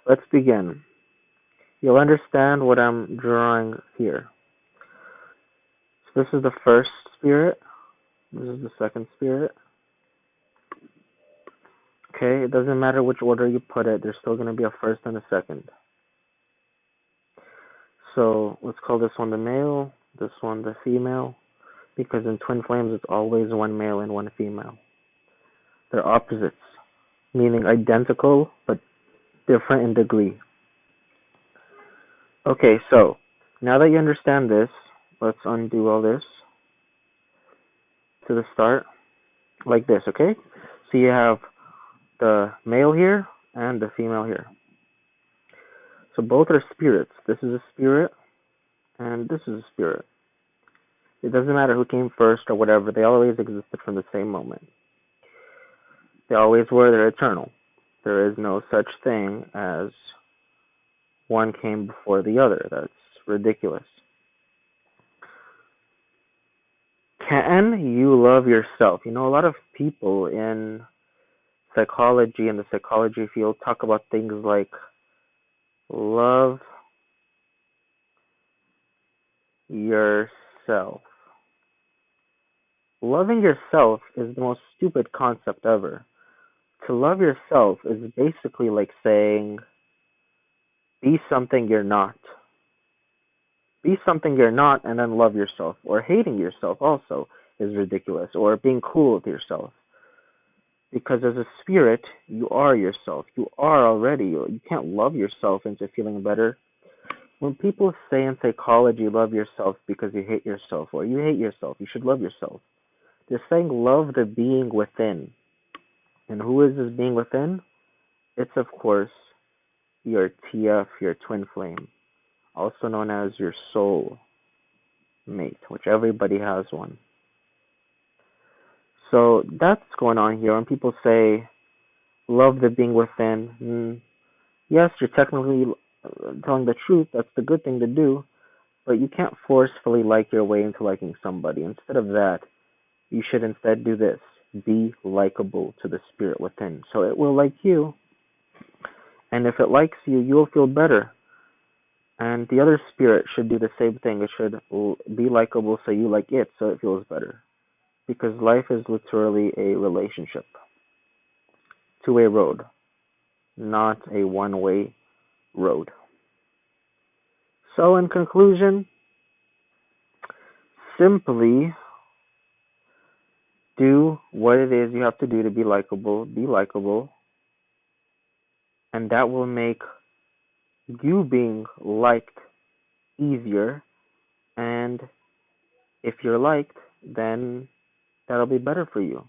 let's begin. You'll understand what I'm drawing here. So this is the first spirit. This is the second spirit. Okay, it doesn't matter which order you put it, there's still going to be a first and a second. So let's call this one the male, this one the female, because in twin flames it's always one male and one female. They're opposites, meaning identical but different in degree. Okay, so now that you understand this, let's undo all this to the start, like this, okay? So you have the male here and the female here. So both are spirits. This is a spirit and this is a spirit. It doesn't matter who came first or whatever, they always existed from the same moment. They always were, they're eternal. There is no such thing as one came before the other. That's ridiculous. Can you love yourself? You know, a lot of people in psychology and the psychology field talk about things like love yourself. Loving yourself is the most stupid concept ever. To love yourself is basically like saying, be something you're not. Be something you're not and then love yourself. Or hating yourself also is ridiculous. Or being cool with yourself. Because as a spirit, you are yourself. You are already. You can't love yourself into feeling better. When people say in psychology, love yourself because you hate yourself, or you hate yourself, you should love yourself, they're saying love the being within. And who is this being within? It's, of course, your TF, your twin flame, also known as your soul mate, which everybody has one. So that's going on here. When people say, love the being within, yes, you're technically telling the truth. That's the good thing to do. But you can't forcefully like your way into liking somebody. Instead of that, you should instead do this. Be likable to the spirit within. So it will like you. And if it likes you, you'll feel better. And the other spirit should do the same thing. It should be likable so you like it, so it feels better. Because life is literally a relationship. Two-way road. Not a one-way road. So in conclusion, simply do what it is you have to do to be likable. Be likable. And that will make you being liked easier. And if you're liked, then that'll be better for you.